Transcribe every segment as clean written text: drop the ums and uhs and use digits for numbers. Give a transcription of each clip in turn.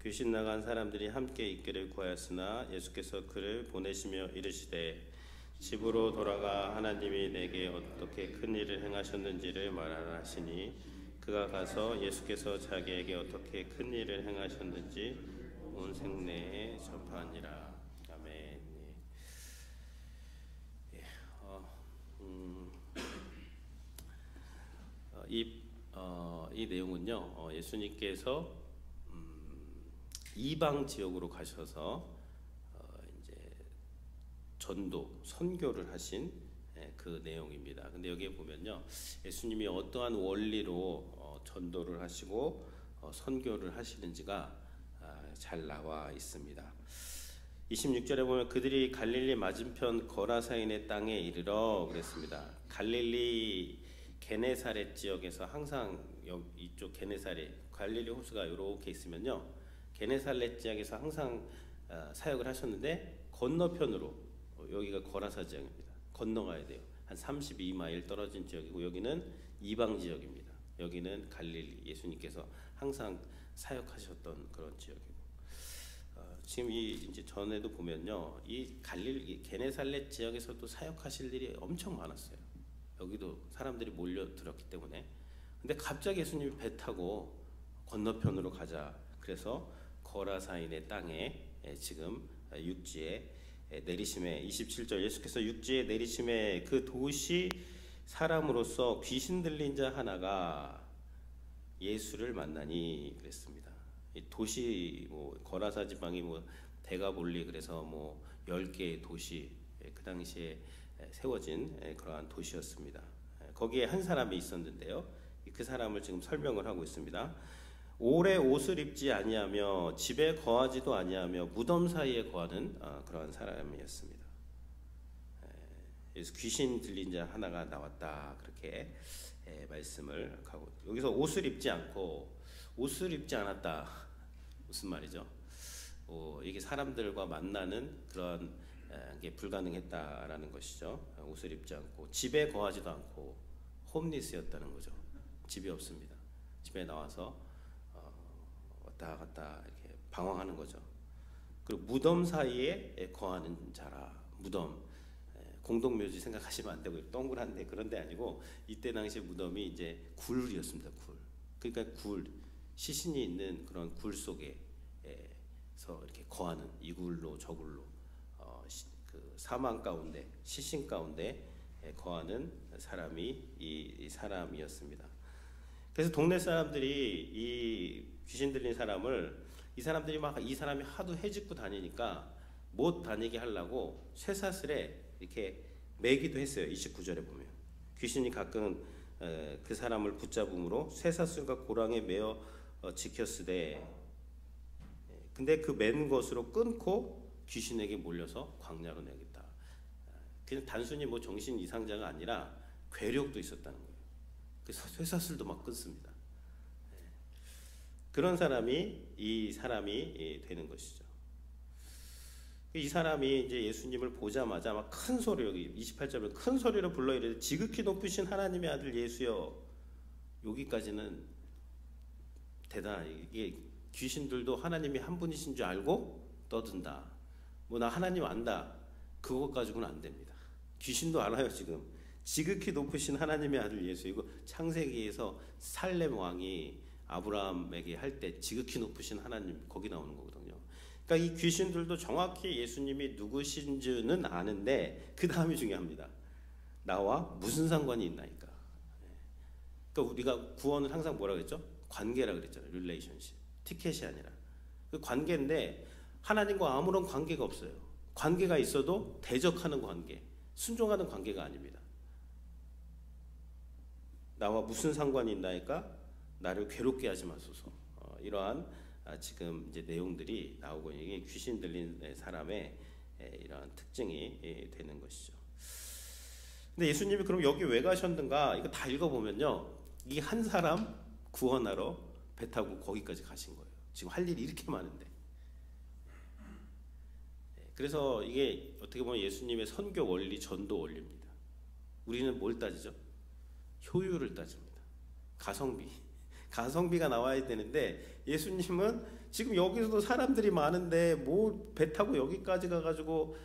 귀신 나간 사람들이 함께 있기를 구하였으나 예수께서 그를 보내시며 이르시되 집으로 돌아가 하나님이 내게 어떻게 큰 일을 행하셨는지를 말하라 하시니 그가 가서 예수께서 자기에게 어떻게 큰 일을 행하셨는지 온 생내에 전파하니라. 아멘. 예. 이 내용은요, 예수님께서 이방 지역으로 가셔서 이제 전도, 선교를 하신 그 내용입니다. 근데 여기에 보면요, 예수님이 어떠한 원리로 전도를 하시고 선교를 하시는지가 잘 나와 있습니다. 26절에 보면 그들이 갈릴리 맞은편 거라사인의 땅에 이르러 그랬습니다. 갈릴리 게네사렛 지역에서 항상 이쪽 게네사렛, 갈릴리 호수가 이렇게 있으면요, 게네사렛 지역에서 항상 사역을 하셨는데 건너편으로, 여기가 거라사 지역입니다. 건너가야 돼요. 한 32마일 떨어진 지역이고 여기는 이방 지역입니다. 여기는 갈릴리, 예수님께서 항상 사역하셨던 그런 지역이고, 지금 이제 전에도 보면요, 이 갈릴리 게네사렛 지역에서도 사역하실 일이 엄청 많았어요. 여기도 사람들이 몰려들었기 때문에. 근데 갑자기 예수님이 배 타고 건너편으로 가자. 그래서 거라사인의 땅에 지금 육지에 내리심에 27절 예수께서 육지에 내리심에 그 도시 사람으로서 귀신 들린 자 하나가 예수를 만나니 그랬습니다. 이 도시 거라사 지방이 데가볼리 그래서 10개의 도시, 그 당시에 세워진 그러한 도시였습니다. 거기에 한 사람이 있었는데요, 그 사람을 지금 설명을 하고 있습니다. 오래 옷을 입지 아니하며 집에 거하지도 아니하며 무덤 사이에 거하는 그러한 사람이었습니다. 그래서 귀신 들린 자 하나가 나왔다, 그렇게 말씀을 하고, 여기서 옷을 입지 않았다, 무슨 말이죠? 이게 사람들과 만나는 그런 게 불가능했다라는 것이죠. 옷을 입지 않고 집에 거하지도 않고 홈리스였다는 거죠. 집이 없습니다. 집에 나와서 왔다 갔다 이렇게 방황하는 거죠. 그리고 무덤 사이에 거하는 자라. 무덤, 공동묘지 생각하시면 안 되고 동그란데 그런 데 아니고, 이때 당시 무덤이 이제 굴이었습니다. 굴. 그러니까 시신이 있는 그런 굴 속에서 이렇게 거하는, 이 굴로 저 굴로 그 사망 가운데, 시신 가운데 거하는 사람이 이 사람이었습니다. 그래서 동네 사람들이 이 귀신 들린 사람을, 이 사람들이 이 사람이 하도 해집고 다니니까 못 다니게 하려고 쇠사슬에 이렇게 매기도 했어요. 29절에 보면 귀신이 가끔 그 사람을 붙잡음으로 쇠사슬과 고랑에 매어 지켰으되, 근데 그 맨 것으로 끊고 귀신에게 몰려서 광야로 내겠다. 그냥 단순히 정신 이상자가 아니라 괴력도 있었다는 거예요. 그래서 쇠사슬도 막 끊습니다. 그런 이 사람이 되는 것이죠. 이 사람이 이제 예수님을 보자마자 막 큰 소리로, 여기 28절에 큰 소리로 불러 이르되 지극히 높으신 하나님의 아들 예수여. 여기까지는 이게 귀신들도 하나님이 한 분이신 줄 알고 떠든다. 나 하나님 안다, 그것 가지고는 안 됩니다. 귀신도 알아요. 지금 지극히 높으신 하나님의 아들 예수, 이거 창세기에서 살렘 왕이 아브라함에게 할 때 지극히 높으신 하나님, 거기 나오는 거거든요. 그러니까 이 귀신들도 정확히 예수님이 누구신지는 아는데 그 다음이 중요합니다. 나와 무슨 상관이 있나니까. 그러니까 우리가 구원을 항상 뭐라 그랬죠? 관계라 그랬잖아요. 릴레이션십, 티켓이 아니라 그 관계인데 하나님과 아무런 관계가 없어요. 관계가 있어도 대적하는 관계, 순종하는 관계가 아닙니다. 나와 무슨 상관이 있나이까? 나를 괴롭게 하지 마소서. 이러한 지금 이제 내용들이 나오고, 이게 귀신 들린 사람의 이러한 특징이 되는 것이죠. 근데 예수님이 그럼 여기 왜 가셨는가? 이거 다 읽어보면요, 이 한 사람 구원하러 배 타고 거기까지 가신 거예요. 지금 할 일이 이렇게 많은데. 그래서 이게 어떻게 보면 예수님의 선교 원리, 전도 원리입니다. 우리는 뭘 따지죠? 효율을 따집니다. 가성비. 가성비가 나와야 되는데 예수님은 지금 여기서도 사람들이 많은데 뭐 배 타고 여기까지 가가지고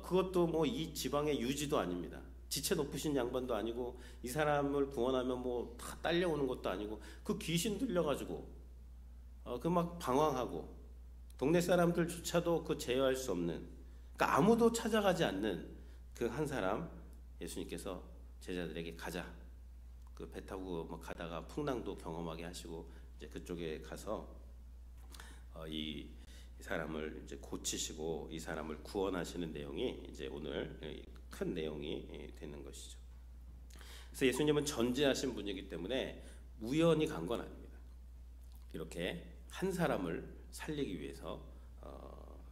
그것도 뭐 이 지방의 유지도 아닙니다. 지체 높으신 양반도 아니고 이 사람을 구원하면 뭐 다 딸려오는 것도 아니고 그 귀신 들려가지고 그 막 방황하고 동네 사람들조차도 그 제어할 수 없는, 그러니까 아무도 찾아가지 않는 그 한 사람, 예수님께서 제자들에게 가자. 그 배 타고 막 가다가 풍랑도 경험하게 하시고 이제 그쪽에 가서 이 사람을 이제 고치시고 이 사람을 구원하시는 내용이 이제 오늘 큰 내용이 되는 것이죠. 그래서 예수님은 전지하신 분이기 때문에 우연히 간 건 아닙니다. 이렇게 한 사람을 살리기 위해서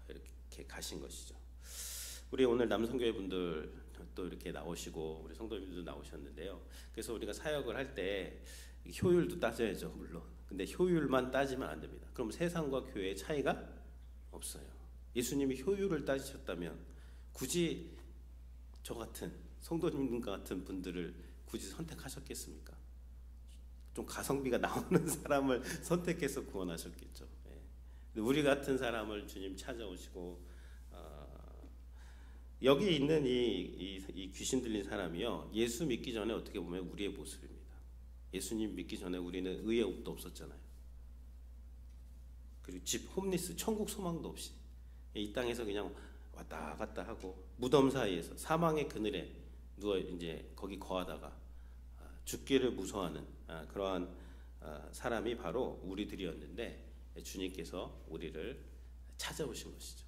이렇게 가신 것이죠. 우리 오늘 남성교회 분들 또 이렇게 나오시고 우리 성도님들도 나오셨는데요. 그래서 우리가 사역을 할 때 효율도 따져야죠, 물론. 근데 효율만 따지면 안 됩니다. 그럼 세상과 교회의 차이가 없어요. 예수님이 효율을 따지셨다면 굳이 저 같은 성도님 같은 분들을 굳이 선택하셨겠습니까? 좀 가성비가 나오는 사람을 선택해서 구원하셨겠죠. 우리 같은 사람을 주님 찾아오시고 여기 있는 이 귀신 들린 사람이요, 예수 믿기 전에 어떻게 보면 우리의 모습입니다. 예수님 믿기 전에 우리는 의의 옷도 없었잖아요. 그리고 집 홈리스, 천국 소망도 없이 이 땅에서 그냥 왔다 갔다 하고 무덤 사이에서 사망의 그늘에 누워 이제 거기 거하다가 죽기를 무서워하는 그러한 사람이 바로 우리들이었는데 주님께서 우리를 찾아오신 것이죠.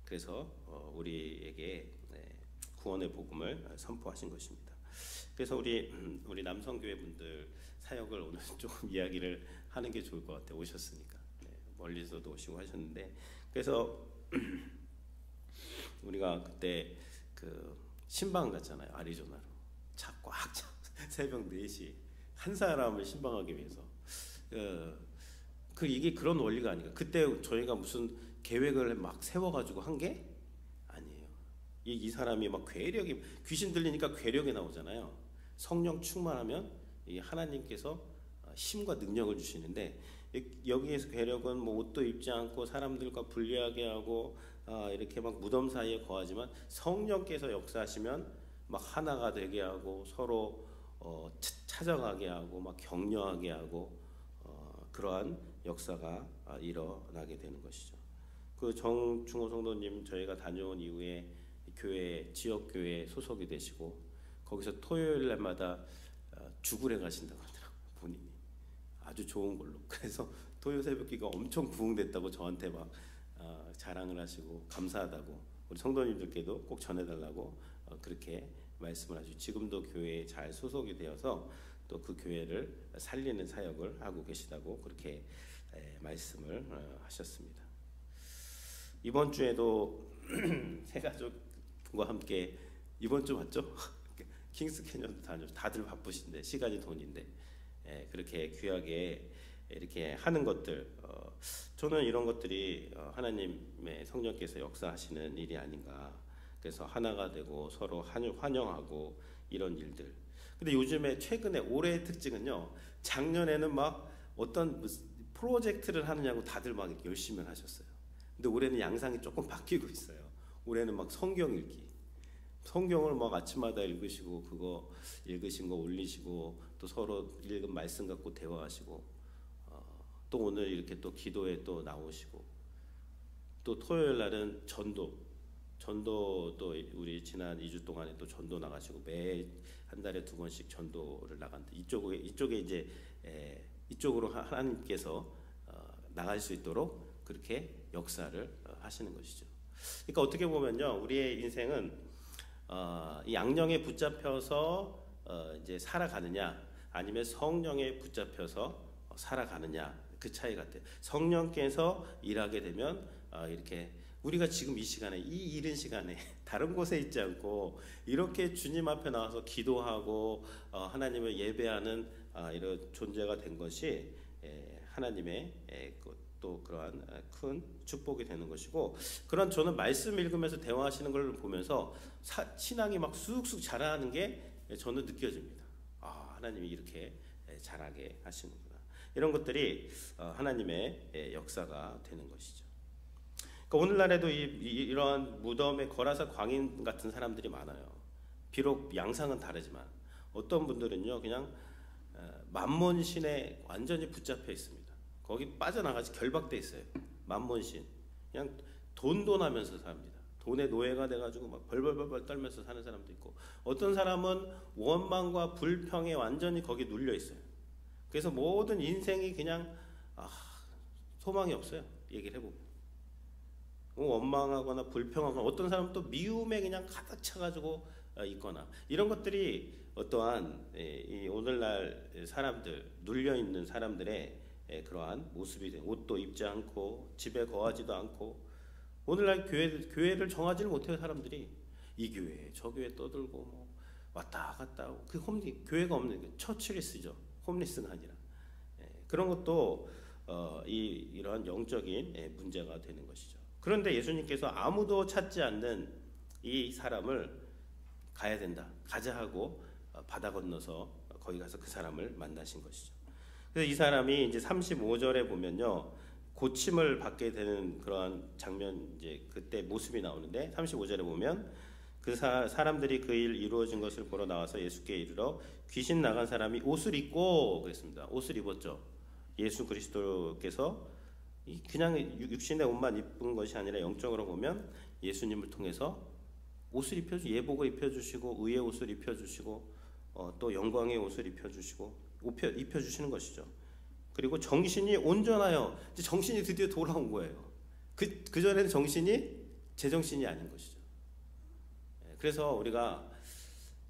그래서 우리에게 구원의 복음을 선포하신 것입니다. 그래서 우리 남성교회 분들 사역을 오늘 조금 이야기를 하는 게 좋을 것 같아요. 오셨으니까 멀리서도 오시고 하셨는데, 그래서 우리가 그때 그 신방 갔잖아요. 아리조나로 차 꽉 차 새벽 4시 한 사람을 신방하기 위해서 이게 그런 원리가 아니까 그때 저희가 무슨 계획을 막 세워가지고 한 게 아니에요. 이 사람이 막 괴력이, 귀신 들리니까 괴력이 나오잖아요. 성령 충만하면 이 하나님께서 힘과 능력을 주시는데 여기에서 괴력은 뭐 옷도 입지 않고 사람들과 불리하게 하고 이렇게 막 무덤 사이에 거하지만 성령께서 역사하시면 막 하나가 되게 하고 서로 찾아가게 하고 막 격려하게 하고 그러한 역사가 일어나게 되는 것이죠. 그 정충호 성도님 저희가 다녀온 이후에 교회 지역 교회 소속이 되시고 거기서 토요일 날마다 주굴에 가신다고 하더라고요. 본인이 아주 좋은 걸로. 그래서 토요 새벽기가 엄청 부흥됐다고 저한테 막 자랑을 하시고 감사하다고 우리 성도님들께도 꼭 전해달라고 그렇게 말씀을 하시고 지금도 교회에 잘 소속이 되어서 또 그 교회를 살리는 사역을 하고 계시다고 그렇게 말씀을 하셨습니다. 이번 주에도 세 가족과 함께 이번 주 맞죠? 킹스 캐년도 다녀. 다들 바쁘신데 시간이 돈인데 그렇게 귀하게 이렇게 하는 것들 저는 이런 것들이 하나님의 성령께서 역사하시는 일이 아닌가. 그래서 하나가 되고 서로 환영하고 이런 일들. 근데 요즘에 최근에 올해의 특징은요. 작년에는 막 어떤 프로젝트를 하느냐고 다들 막 열심히 하셨어요. 근데 올해는 양상이 조금 바뀌고 있어요. 올해는 막 성경 읽기. 성경을 막 아침마다 읽으시고 그거 읽으신 거 올리시고 또 서로 읽은 말씀 갖고 대화하시고 또 오늘 이렇게 또 기도에 또 나오시고 또 토요일 날은 전도도 우리 지난 2주 동안에 또 전도 나가시고 매 한 달에 2번씩 전도를 나간다. 이쪽에 이제 이쪽으로 하나님께서 나갈 수 있도록 그렇게 역사를 하시는 것이죠. 그러니까 어떻게 보면요, 우리의 인생은 이 양령에 붙잡혀서 이제 살아가느냐, 아니면 성령에 붙잡혀서 살아가느냐 그 차이 같아요. 성령께서 일하게 되면 이렇게 우리가 지금 이 시간에 이 이른 시간에 다른 곳에 있지 않고 이렇게 주님 앞에 나와서 기도하고 하나님을 예배하는 이런 존재가 된 것이 하나님의 또 그러한 큰 축복이 되는 것이고, 그런 저는 말씀 읽으면서 대화하시는 걸 보면서 신앙이 막 쑥쑥 자라는 게 저는 느껴집니다. 하나님이 이렇게 잘하게 하시는구나. 이런 것들이 하나님의 역사가 되는 것이죠. 그러니까 오늘날에도 이러한 무덤의 거라사 광인 같은 사람들이 많아요. 비록 양상은 다르지만 어떤 분들은요 그냥 만몬신에 완전히 붙잡혀 있습니다. 거기 빠져나가지 결박돼 있어요. 만몬신 그냥 돈하면서 삽니다. 돈의 노예가 돼가지고 막 벌벌벌 떨면서 사는 사람도 있고, 어떤 사람은 원망과 불평에 완전히 거기 눌려 있어요. 그래서 모든 인생이 그냥 소망이 없어요. 얘기를 해보면 원망하거나 불평하거나, 어떤 사람은 또 미움에 그냥 가득 차가지고 있거나, 이런 것들이 어떠한 이 오늘날 사람들, 눌려 있는 사람들의 그러한 모습이 돼. 옷도 입지 않고 집에 거하지도 않고, 오늘날 교회를 정하지를 못해요. 사람들이 이 교회 저 교회 떠들고 뭐 왔다 갔다 하고, 그 교회가 없는 처치리스죠. 홈리스가 아니라. 그런 것도 이러한 영적인 문제가 되는 것이죠. 그런데 예수님께서 아무도 찾지 않는 이 사람을 가야 된다, 가자 하고 바다 건너서 거기 가서 그 사람을 만나신 것이죠. 그래서 이 사람이 이제 35절에 보면요, 고침을 받게 되는 그러한 장면, 이제 그때 모습이 나오는데, 35절에 보면 그 사람들이 그 일 이루어진 것을 보러 나와서 예수께 이르러 귀신 나간 사람이 옷을 입고, 그랬습니다. 옷을 입었죠. 예수 그리스도께서 그냥 육신의 옷만 입은 것이 아니라 영적으로 보면 예수님을 통해서 옷을 예복을 입혀주시고, 의의 옷을 입혀주시고, 또 영광의 옷을 입혀주시고, 입혀주시는 것이죠. 그리고 정신이 온전하여, 이제 정신이 드디어 돌아온 거예요. 그 전에는 정신이 제정신이 아닌 것이죠. 그래서 우리가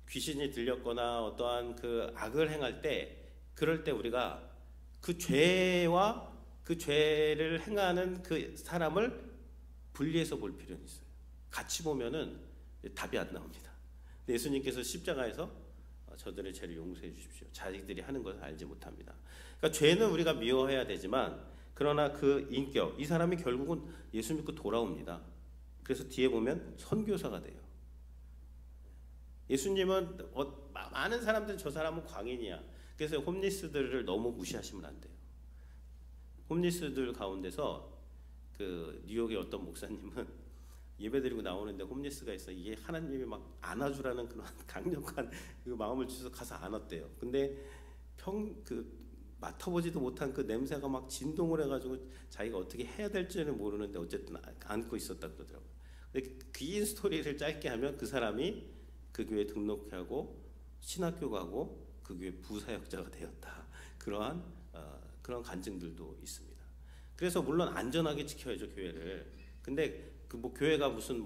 귀신이 들렸거나 어떠한 그 악을 행할 때, 그럴 때 우리가 그 죄와 그 죄를 행하는 그 사람을 분리해서 볼 필요는 있어요. 같이 보면은 답이 안 나옵니다. 예수님께서 십자가에서 저들의 죄를 용서해 주십시오, 자식들이 하는 것을 알지 못합니다. 그러니까 죄는 우리가 미워해야 되지만, 그러나 그 인격, 이 사람이 결국은 예수 믿고 돌아옵니다. 그래서 뒤에 보면 선교사가 돼요. 예수님은 많은 사람들은 저 사람은 광인이야, 그래서 홈리스들을 너무 무시하시면 안 돼요. 홈리스들 가운데서 그 뉴욕의 어떤 목사님은 예배드리고 나오는데 홈리스가 있어. 이게 하나님이 막 안아주라는 그런 강력한 그 마음을 주셔서 가서 안았대요. 근데 맡아보지도 못한 그 냄새가 막 진동을 해가지고 자기가 어떻게 해야 될지는 모르는데 어쨌든 안고 있었다 그러더라고요. 근데 긴 스토리를 짧게 하면 그 사람이 그 교회 등록하고 신학교 가고 그 교회 부사역자가 되었다. 그러한 간증들도 있습니다. 그래서 물론 안전하게 지켜야죠, 교회를. 근데 교회가 무슨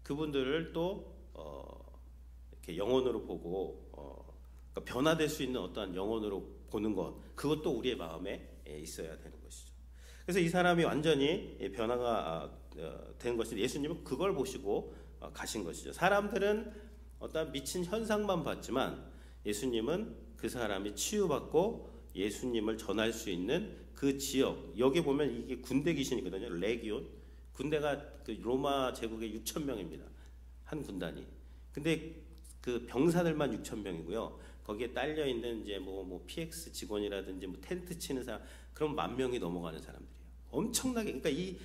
그분들을 또 이렇게 영혼으로 보고 그러니까 변화될 수 있는 어떠한 영혼으로 보는 것, 그것도 우리의 마음에 있어야 되는 것이죠. 그래서 이 사람이 완전히 변화가 된 것이, 예수님은 그걸 보시고 가신 것이죠. 사람들은 어떤 미친 현상만 봤지만 예수님은 그 사람이 치유받고 예수님을 전할 수 있는 그 지역, 여기 보면 이게 군대 귀신이거든요. 레기온. 군대가 그 로마 제국의 6,000명입니다. 한 군단이. 근데 그 병사들만 6,000명이고요. 거기에 딸려 있는 이제 PX 직원이라든지 텐트 치는 사람, 그럼 10,000명이 넘어가는 사람들이에요. 엄청나게. 그러니까 이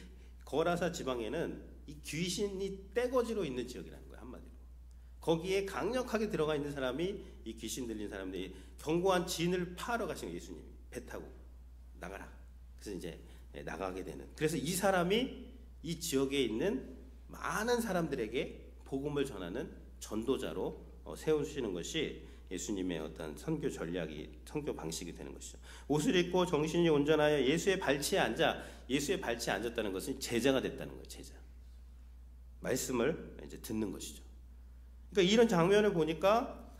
거라사 지방에는 이 귀신이 떼거지로 있는 지역이라는 거예요, 한마디로. 거기에 강력하게 들어가 있는 사람이 이 귀신 들린 사람들이 견고한 진을 파러 가신 거예요. 예수님이 배 타고 나가라. 그래서 이제 나가게 되는. 그래서 이 사람이 이 지역에 있는 많은 사람들에게 복음을 전하는 전도자로 세우시는 것이 예수님의 어떤 선교 전략이, 선교 방식이 되는 것이죠. 옷을 입고 정신이 온전하여 예수의 발치에 앉아, 예수의 발치에 앉았다는 것은 제자가 됐다는 거예요. 제자. 말씀을 이제 듣는 것이죠. 그러니까 이런 장면을 보니까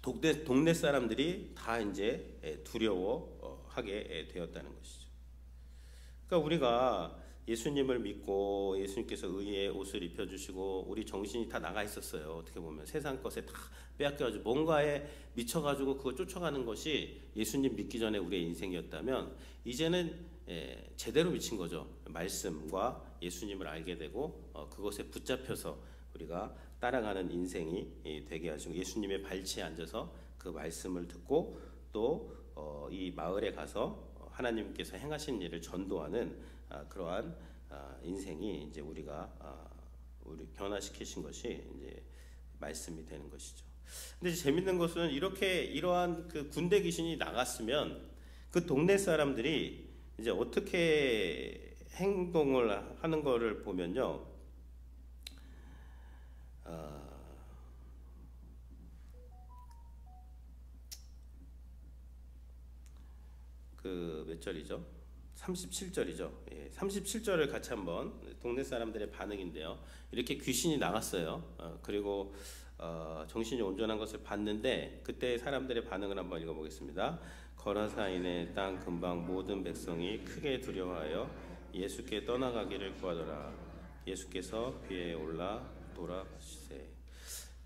동네 사람들이 다 이제 두려워하게 되었다는 것이죠. 그러니까 우리가 예수님을 믿고 예수님께서 의의 옷을 입혀주시고 우리 정신이 다 나가 있었어요. 어떻게 보면 세상 것에 다 빼앗겨가지고 뭔가에 미쳐가지고 그거 쫓아가는 것이 예수님 믿기 전에 우리의 인생이었다면, 이제는 제대로 미친 거죠. 말씀과 예수님을 알게 되고 그것에 붙잡혀서 우리가 따라가는 인생이 되게 하시고, 예수님의 발치에 앉아서 그 말씀을 듣고 또 이 마을에 가서 하나님께서 행하신 일을 전도하는 그러한 인생이 이제 우리 변화시키신 것이 이제 말씀이 되는 것이죠. 근데 재밌는 것은 이러한 그 군대 귀신이 나갔으면 그 동네 사람들이 이제 어떻게 행동을 하는 거를 보면요. 그 몇 절이죠? 37절이죠. 예, 37절을 같이 한번 동네 사람들의 반응인데요. 이렇게 귀신이 나갔어요. 그리고 정신이 온전한 것을 봤는데 그때 사람들의 반응을 한번 읽어보겠습니다. 거라사인의 땅 근방 모든 백성이 크게 두려워하여 예수께 떠나가기를 구하더라. 예수께서 비에 올라 돌아가시세.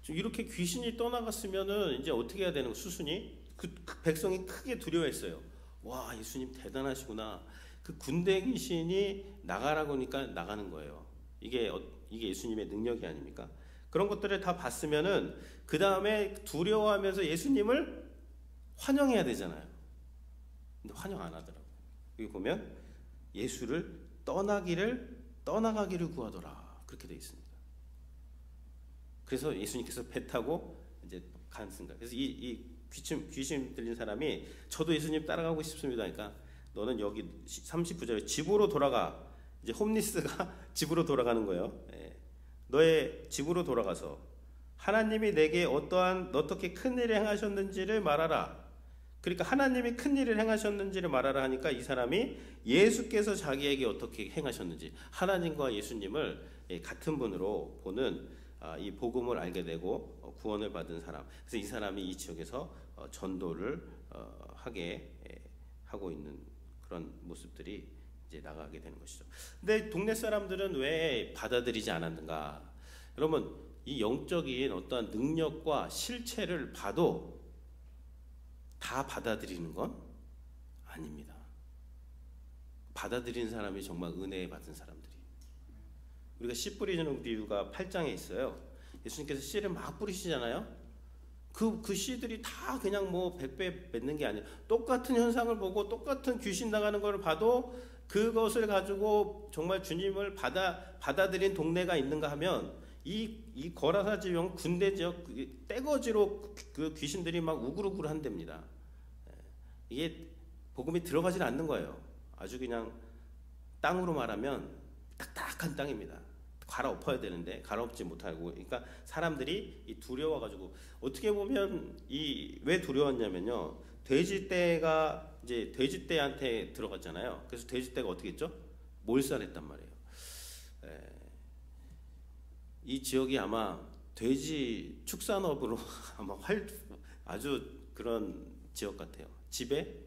이렇게 귀신이 떠나갔으면은 이제 어떻게 해야 되는 거? 수순이 그 백성이 크게 두려워했어요. 와, 예수님 대단하시구나. 그 군대 귀신이 나가라고 하니까 나가는 거예요. 이게 예수님의 능력이 아닙니까? 그런 것들을 다 봤으면은 그 다음에 두려워하면서 예수님을 환영해야 되잖아요. 근데 환영 안 하더라고요. 여기 보면 예수를 떠나가기를 구하더라. 그렇게 되어 있습니다. 그래서 예수님께서 배 타고 이제 가는 순간. 그래서 이 귀신 들린 사람이 저도 예수님 따라가고 싶습니다. 그러니까 너는 여기 39절에 집으로 돌아가. 이제 홈리스가 집으로 돌아가는 거예요. 예. 너의 집으로 돌아가서 하나님이 내게 어떻게 큰 일을 행하셨는지를 말하라. 그러니까 하나님이 큰 일을 행하셨는지를 말하라 하니까 이 사람이 예수께서 자기에게 어떻게 행하셨는지 하나님과 예수님을 같은 분으로 보는 이 복음을 알게 되고 구원을 받은 사람. 그래서 이 사람이 이 지역에서 전도를 하게 하고 있는 그런 모습들이 이제 나가게 되는 것이죠. 근데 동네 사람들은 왜 받아들이지 않았는가? 여러분, 이 영적인 어떠한 능력과 실체를 봐도 다 받아들이는 건 아닙니다. 받아들이는 사람이 정말 은혜 받은 사람들이. 우리가 씨 뿌리는 비유가 8장에 있어요. 예수님께서 씨를 막 뿌리시잖아요. 그 씨들이 다 그냥 뭐 100배 맺는 게 아니에요. 똑같은 현상을 보고 똑같은 귀신 나가는 걸 봐도 그것을 가지고 정말 주님을 받아들인 동네가 있는가 하면 이 거라사 지역 군대 지역 떼거지로 그 귀신들이 막 우글우글 한답니다. 이게 복음이 들어가질 않는 거예요. 아주 그냥 땅으로 말하면 딱딱한 땅입니다. 갈아엎어야 되는데 갈아엎지 못하고, 그러니까 사람들이 두려워가지고 어떻게 보면 왜 두려웠냐면요. 돼지떼가 이제 돼지떼한테 들어갔잖아요. 그래서 돼지떼가 어떻게 했죠? 몰살했단 말이에요. 이 지역이 아마 돼지 축산업으로 아마 아주 그런 지역 같아요. 집에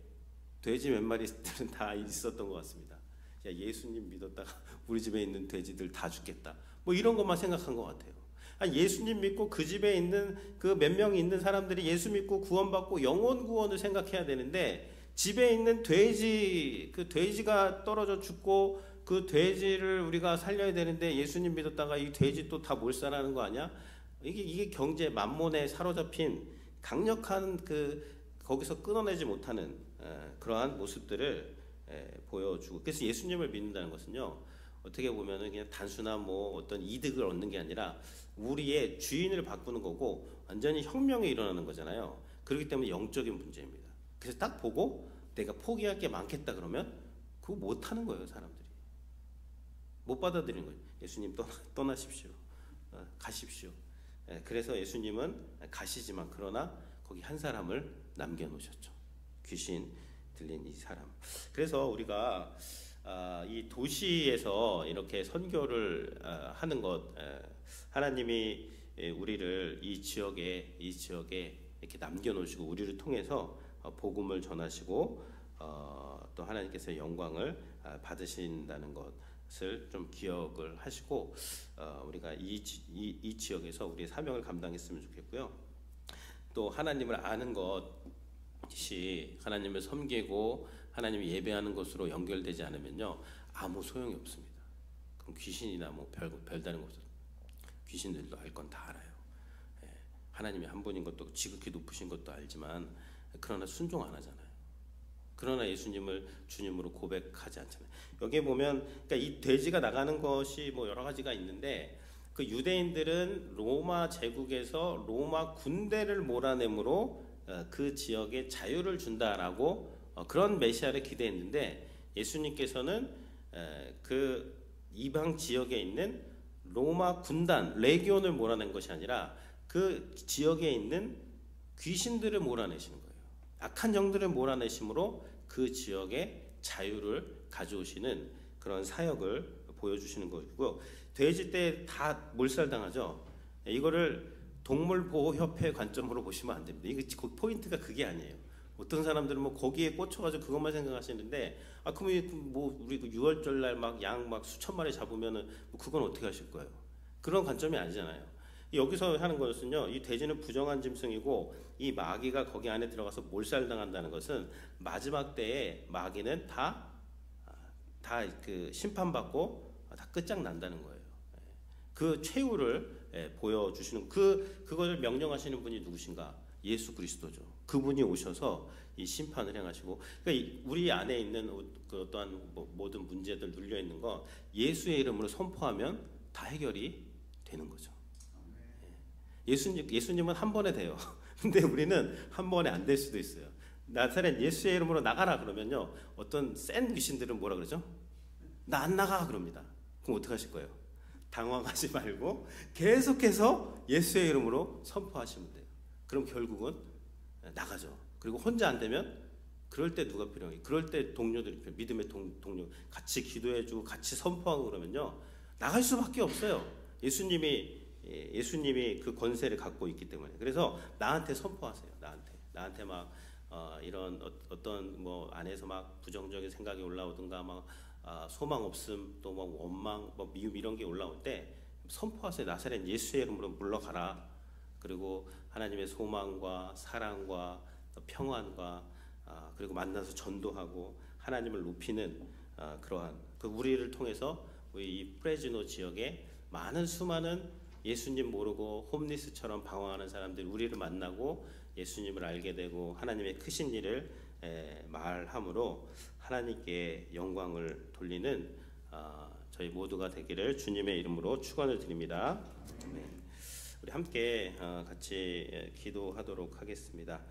돼지 몇 마리들은 다 있었던 것 같습니다. 야, 예수님 믿었다가 우리 집에 있는 돼지들 다 죽겠다. 뭐 이런 것만 생각한 것 같아요. 예수님 믿고 그 집에 있는 그 몇 명이 있는 사람들이 예수 믿고 구원받고 영혼 구원을 생각해야 되는데 집에 있는 그 돼지가 떨어져 죽고 그 돼지를 우리가 살려야 되는데 예수님 믿었다가 이 돼지 또 다 몰살하는 거 아니야? 이게 경제 만몬에 사로잡힌 강력한 거기서 끊어내지 못하는 그러한 모습들을 보여주고, 그래서 예수님을 믿는다는 것은요, 어떻게 보면은 그냥 단순한 뭐 어떤 이득을 얻는 게 아니라 우리의 주인을 바꾸는 거고 완전히 혁명이 일어나는 거잖아요. 그렇기 때문에 영적인 문제입니다. 그래서 딱 보고 내가 포기할 게 많겠다 그러면 그거 못 하는 거예요. 사람들이 못 받아들이는 거예요. 예수님 떠나십시오. 가십시오. 그래서 예수님은 가시지만 그러나 거기 한 사람을 남겨놓으셨죠. 귀신 들린 이 사람. 그래서 우리가 이 도시에서 이렇게 선교를 하는 것, 하나님이 우리를 이 지역에 이렇게 남겨놓으시고 우리를 통해서 복음을 전하시고 또 하나님께서 영광을 받으신다는 것을 좀 기억을 하시고 우리가 이 지역에서 우리의 사명을 감당했으면 좋겠고요. 또 하나님을 아는 것이 하나님을 섬기고 하나님을 예배하는 것으로 연결되지 않으면요 아무 소용이 없습니다. 그럼 귀신이나 뭐 별다른 것은 귀신들도 알 건 다 알아요. 하나님이 한 분인 것도 지극히 높으신 것도 알지만 그러나 순종 안 하잖아요. 그러나 예수님을 주님으로 고백하지 않잖아요. 여기에 보면 그러니까 이 돼지가 나가는 것이 뭐 여러 가지가 있는데 그 유대인들은 로마 제국에서 로마 군대를 몰아내므로 그 지역에 자유를 준다라고 그런 메시아를 기대했는데 예수님께서는 그 이방 지역에 있는 로마 군단 레기온을 몰아낸 것이 아니라 그 지역에 있는 귀신들을 몰아내시는 거예요. 악한 영들을 몰아내심으로 그 지역에 자유를 가져오시는 그런 사역을 보여주시는 것이고요. 돼지 때 다 몰살당하죠. 이거를 동물보호협회 관점으로 보시면 안 됩니다. 이게 포인트가 그게 아니에요. 어떤 사람들은 뭐 거기에 꽂혀가지고 그것만 생각하시는데 그럼 뭐 우리 그 6월절 날 막 양 막 수천 마리 잡으면은 뭐 그건 어떻게 하실 거예요? 그런 관점이 아니잖아요. 여기서 하는 것은요, 이 돼지는 부정한 짐승이고 이 마귀가 거기 안에 들어가서 몰살당한다는 것은 마지막 때에 마귀는 다 그 심판받고 다 끝장난다는 거예요. 그 최후를 보여주시는 그것을 명령하시는 분이 누구신가? 예수 그리스도죠. 그분이 오셔서 이 심판을 행하시고, 그러니까 우리 안에 있는 그 어떠한 모든 문제들 눌려 있는 거 예수의 이름으로 선포하면 다 해결이 되는 거죠. 예수님은 한 번에 돼요. 근데 우리는 한 번에 안 될 수도 있어요. 나사렛 예수의 이름으로 나가라 그러면요, 어떤 센 귀신들은 뭐라 그러죠? 나 안 나가 그럽니다. 그럼 어떻게 하실 거예요? 당황하지 말고 계속해서 예수의 이름으로 선포하시면 돼요. 그럼 결국은 나가죠. 그리고 혼자 안 되면 그럴 때 누가 필요해요? 그럴 때 동료들이 필요해요. 믿음의 동료 같이 기도해주고 같이 선포하고 그러면요, 나갈 수밖에 없어요. 예수님이 그 권세를 갖고 있기 때문에. 그래서 나한테 선포하세요. 나한테 막 이런 어떤 뭐 안에서 막 부정적인 생각이 올라오든가 막 소망 없음 또 막 원망 뭐 미움 이런 게 올라올 때 선포하세요. 나사렛 예수의 이름으로 물러가라. 그리고 하나님의 소망과 사랑과 평안과 그리고 만나서 전도하고 하나님을 높이는 그러한 그 우리를 통해서 우리 이 프레지노 지역에 수많은 예수님 모르고 홈리스처럼 방황하는 사람들이 우리를 만나고 예수님을 알게 되고 하나님의 크신 일을 말함으로 하나님께 영광을 돌리는 저희 모두가 되기를 주님의 이름으로 축원을 드립니다. 우리 함께 같이 기도하도록 하겠습니다.